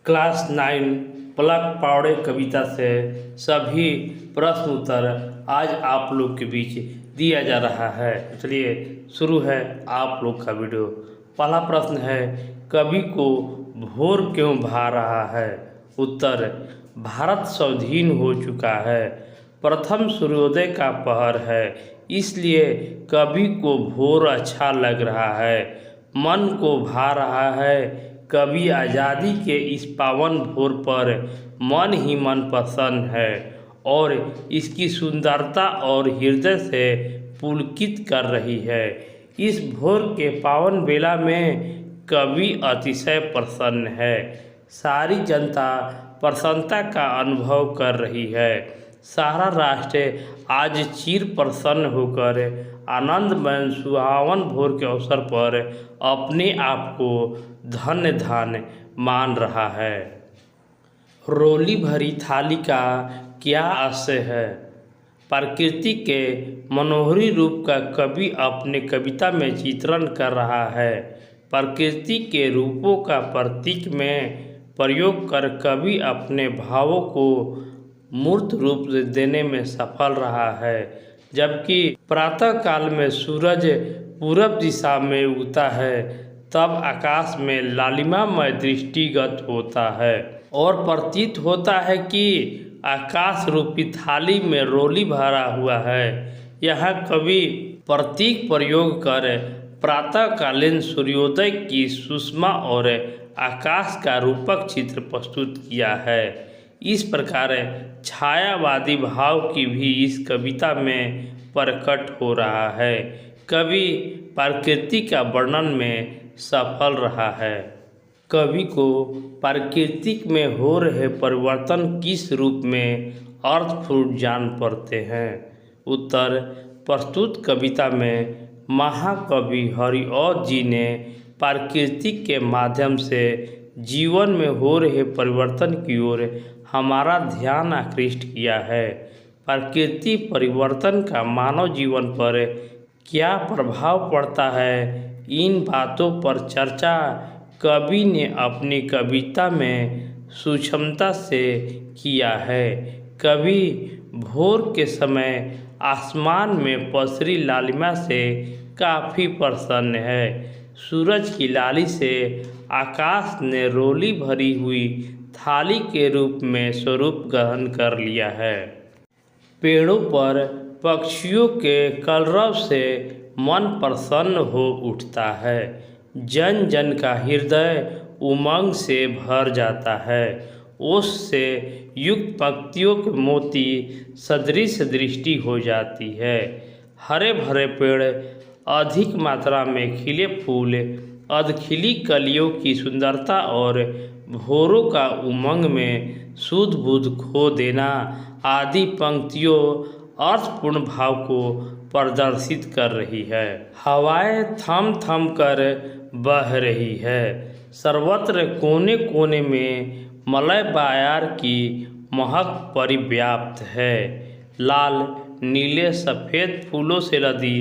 Class 9 पलक पावड़े कविता से सभी प्रश्न उत्तर आज आप लोग के बीच दिया जा रहा है। चलिए शुरू है आप लोग का वीडियो। पहला प्रश्न है, कवि को भोर क्यों भा रहा है? उत्तर, भारत स्वाधीन हो चुका है, प्रथम सूर्योदय का पहर है, इसलिए कवि को भोर अच्छा लग रहा है। मन को भा रहा है, कवि आज़ादी के इस पावन भोर पर मन ही मन प्रसन्न है और इसकी सुंदरता और हृदय से पुलकित कर रही है। इस भोर के पावन बेला में कवि अतिशय प्रसन्न है। सारी जनता प्रसन्नता का अनुभव कर रही है। सारा राष्ट्र आज चिर प्रसन्न होकर आनंदमय सुहावन भोर के अवसर पर अपने आप को धन्य धन्य मान रहा है। रोली भरी थाली का क्या आशय है? प्रकृति के मनोहरी रूप का कवि अपने कविता में चित्रण कर रहा है। प्रकृति के रूपों का प्रतीक में प्रयोग कर कवि अपने भावों को मूर्त रूप देने में सफल रहा है। जबकि प्रातः काल में सूरज पूरब दिशा में उगता है, तब आकाश में लालिमामय दृष्टिगत होता है और प्रतीत होता है कि आकाश रूपी थाली में रोली भरा हुआ है। यहाँ कवि प्रतीक प्रयोग कर प्रातःकालीन सूर्योदय की सुषमा और आकाश का रूपक चित्र प्रस्तुत किया है। इस प्रकार छायावादी भाव की भी इस कविता में प्रकट हो रहा है। कवि प्रकृति का वर्णन में सफल रहा है। कवि को प्रकृति में हो रहे परिवर्तन किस रूप में अर्थपूर्ण जान पड़ते हैं? उत्तर, प्रस्तुत कविता में महाकवि हरिऔध जी ने प्रकृति के माध्यम से जीवन में हो रहे परिवर्तन की ओर हमारा ध्यान आकृष्ट किया है। प्रकृति परिवर्तन का मानव जीवन पर क्या प्रभाव पड़ता है, इन बातों पर चर्चा कवि ने अपनी कविता में सूक्ष्मता से किया है। कवि भोर के समय आसमान में पसरी लालिमा से काफ़ी प्रसन्न है। सूरज की लाली से आकाश ने रोली भरी हुई थाली के रूप में स्वरूप ग्रहण कर लिया है। पेड़ों पर पक्षियों के कलरव से मन प्रसन्न हो उठता है। जन जन का हृदय उमंग से भर जाता है। ओस से युक्त पंक्तियों के मोती सदृश दृष्टि हो जाती है। हरे भरे पेड़, अधिक मात्रा में खिले फूल, अधखिली कलियों की सुंदरता और भोरों का उमंग में सुध बुध खो देना आदि पंक्तियों अर्थपूर्ण भाव को प्रदर्शित कर रही है। हवाएं थम थम कर बह रही है। सर्वत्र कोने कोने में मलय बायार की महक परिव्याप्त है। लाल नीले सफ़ेद फूलों से लदी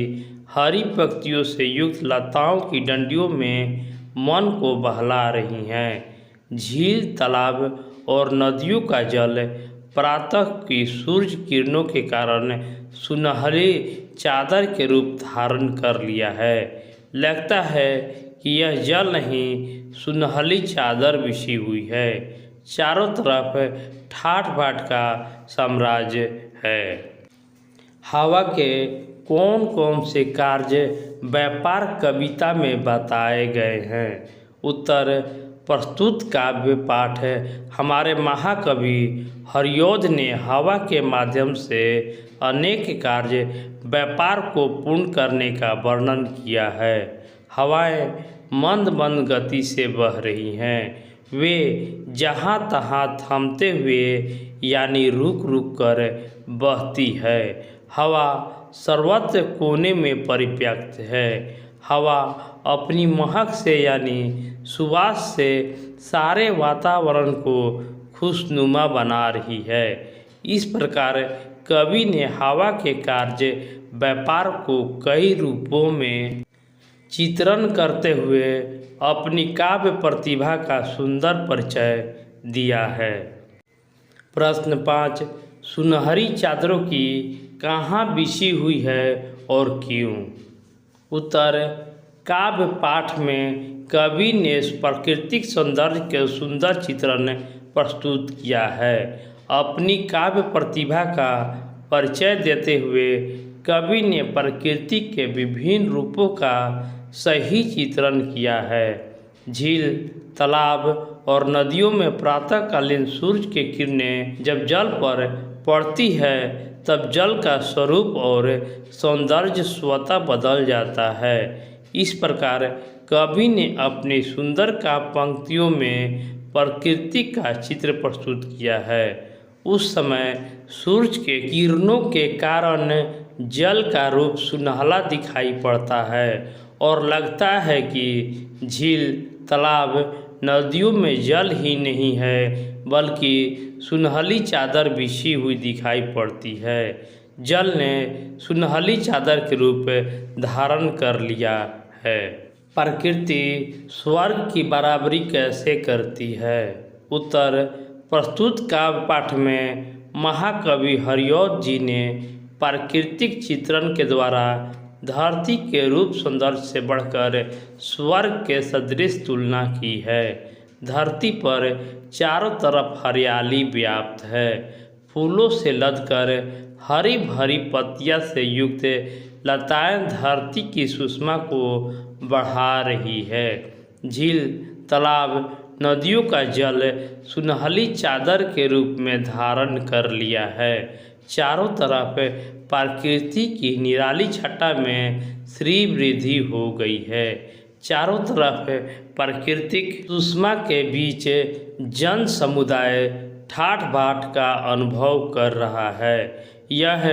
हरी पत्तियों से युक्त लताओं की डंडियों में मन को बहला रही हैं। झील, तालाब और नदियों का जल प्रातः की सूर्य किरणों के कारण सुनहरी चादर के रूप धारण कर लिया है। लगता है कि यह जल नहीं, सुनहरी चादर बिछी हुई है। चारों तरफ ठाठ बाट का साम्राज्य है। हवा के कौन कौन से कार्य व्यापार कविता में बताए गए हैं? उत्तर, प्रस्तुत काव्य पाठ हमारे महाकवि हरिऔध ने हवा के माध्यम से अनेक कार्य व्यापार को पूर्ण करने का वर्णन किया है। हवाएं मंद मंद गति से बह रही हैं। वे जहाँ तहाँ थमते हुए यानी रुक रुक कर बहती है। हवा सर्वत्र कोने में परिव्याप्त है। हवा अपनी महक से यानी सुवास से सारे वातावरण को खुशनुमा बना रही है। इस प्रकार कवि ने हवा के कार्य व्यापार को कई रूपों में चित्रण करते हुए अपनी काव्य प्रतिभा का सुंदर परिचय दिया है। प्रश्न 5, सुनहरी चादरों की कहाँ बिछी हुई है और क्यों? उत्तर, काव्य पाठ में कवि ने प्राकृतिक सौंदर्य के सुंदर चित्रण प्रस्तुत किया है। अपनी काव्य प्रतिभा का परिचय देते हुए कवि ने प्रकृति के विभिन्न रूपों का सही चित्रण किया है। झील, तालाब और नदियों में प्रातःकालीन सूर्य की किरणें जब जल पर पड़ती है तब जल का स्वरूप और सौंदर्य स्वतः बदल जाता है। इस प्रकार कवि ने अपनी सुंदर काव्य पंक्तियों में प्रकृति का चित्र प्रस्तुत किया है। उस समय सूर्य के किरणों के कारण जल का रूप सुनहला दिखाई पड़ता है और लगता है कि झील, तालाब, नदियों में जल ही नहीं है बल्कि सुनहली चादर बिछी हुई दिखाई पड़ती है। जल ने सुनहली चादर के रूप धारण कर लिया है। प्रकृति स्वर्ग की बराबरी कैसे करती है? उत्तर, प्रस्तुत काव्य पाठ में महाकवि हरिऔध जी ने प्राकृतिक चित्रण के द्वारा धरती के रूप सौंदर्य से बढ़कर स्वर्ग के सदृश तुलना की है। धरती पर चारों तरफ हरियाली व्याप्त है। फूलों से लदकर हरी भरी पत्तियां से युक्त लताएं धरती की सुषमा को बढ़ा रही है। झील, तालाब, नदियों का जल सुनहली चादर के रूप में धारण कर लिया है। चारों तरफ प्रकृति की निराली छटा में श्री वृद्धि हो गई है। चारों तरफ प्राकृतिक सुषमा के बीच जन समुदाय ठाठ बाट का अनुभव कर रहा है। यह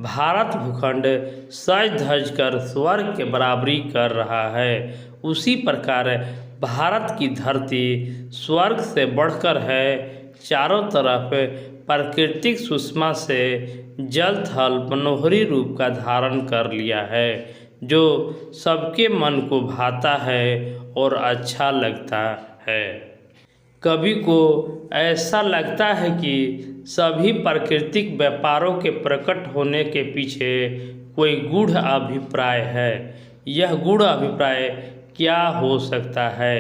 भारत भूखंड सज धज कर स्वर्ग के बराबरी कर रहा है। उसी प्रकार भारत की धरती स्वर्ग से बढ़कर है। चारों तरफ प्राकृतिक सुषमा से जल थल मनोहरी रूप का धारण कर लिया है जो सबके मन को भाता है और अच्छा लगता है। कवि को ऐसा लगता है कि सभी प्राकृतिक व्यापारों के प्रकट होने के पीछे कोई गूढ़ अभिप्राय है। यह गूढ़ अभिप्राय क्या हो सकता है?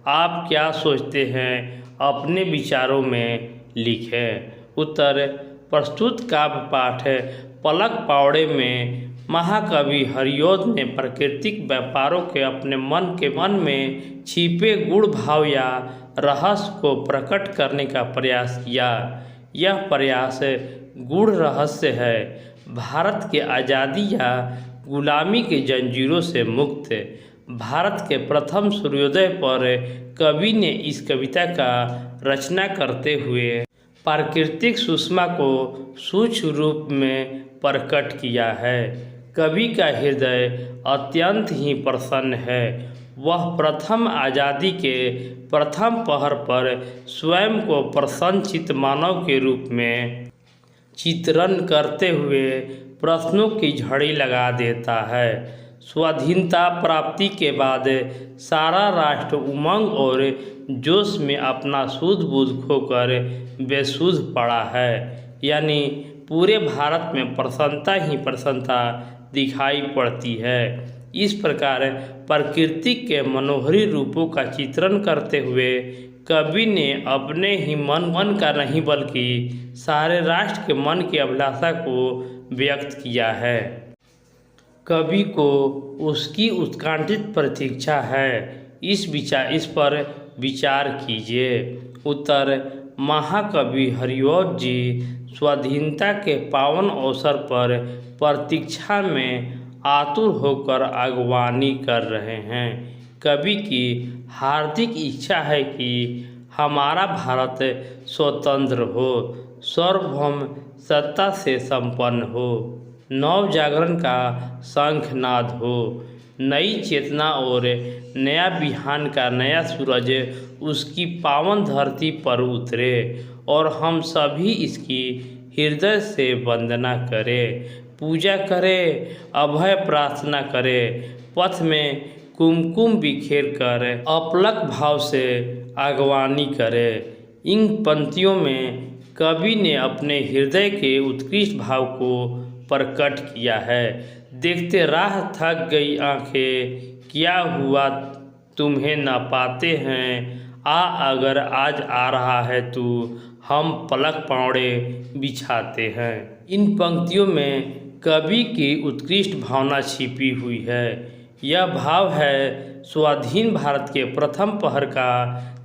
आप क्या सोचते हैं? अपने विचारों में लिखें। उत्तर, प्रस्तुत काव्य पाठ पलक पावड़े में महाकवि हरिऔध ने प्राकृतिक व्यापारों के अपने मन में छिपे गूढ़ भाव या रहस्य को प्रकट करने का प्रयास किया। यह प्रयास गूढ़ रहस्य है। भारत के आज़ादी या गुलामी के जंजीरों से मुक्त भारत के प्रथम सूर्योदय पर कवि ने इस कविता का रचना करते हुए प्राकृतिक सुषमा को सूक्ष्म रूप में प्रकट किया है। कवि का हृदय अत्यंत ही प्रसन्न है। वह प्रथम आज़ादी के प्रथम पहर पर स्वयं को प्रसन्नचित्त मानव के रूप में चित्रण करते हुए प्रश्नों की झड़ी लगा देता है। स्वाधीनता प्राप्ति के बाद सारा राष्ट्र उमंग और जोश में अपना सूझ बूझ खोकर बेसुध पड़ा है। यानी पूरे भारत में प्रसन्नता ही प्रसन्नता दिखाई पड़ती है। इस प्रकार प्रकृति के मनोहरी रूपों का चित्रण करते हुए कवि ने अपने ही मन का नहीं बल्कि सारे राष्ट्र के मन की अभिलाषा को व्यक्त किया है। कवि को उसकी उत्कंठित प्रतीक्षा है। इस पर विचार कीजिए। उत्तर, महाकवि हरिऔध जी स्वाधीनता के पावन अवसर पर प्रतीक्षा में आतुर होकर अगवानी कर रहे हैं। कवि की हार्दिक इच्छा है कि हमारा भारत स्वतंत्र हो, सार्वभौम सत्ता से संपन्न हो, नव जागरण का शंखनाद हो, नई चेतना और नया बिहान का नया सूरज उसकी पावन धरती पर उतरे और हम सभी इसकी हृदय से वंदना करें, पूजा करें, अभय प्रार्थना करें, पथ में कुमकुम बिखेर कर अपलक भाव से अगवानी करें। इन पंक्तियों में कवि ने अपने हृदय के उत्कृष्ट भाव को प्रकट किया है। देखते राह थक गई आंखें, क्या हुआ तुम्हें ना पाते हैं, अगर आज आ रहा है तू, हम पलक पावड़े बिछाते हैं। इन पंक्तियों में कवि की उत्कृष्ट भावना छिपी हुई है। यह भाव है स्वाधीन भारत के प्रथम पहर का,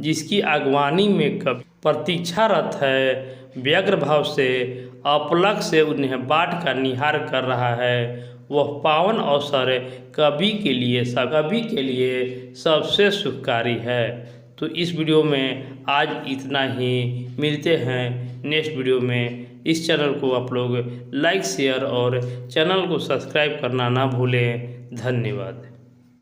जिसकी अगवानी में कवि प्रतीक्षारत है, व्यग्र भाव से अपलक से उन्हें बाट का निहार कर रहा है। वह पावन अवसर कवि के लिए सबसे सुखकारी है। तो इस वीडियो में आज इतना ही। मिलते हैं नेक्स्ट वीडियो में। इस चैनल को आप लोग लाइक शेयर और चैनल को सब्सक्राइब करना ना भूलें। धन्यवाद।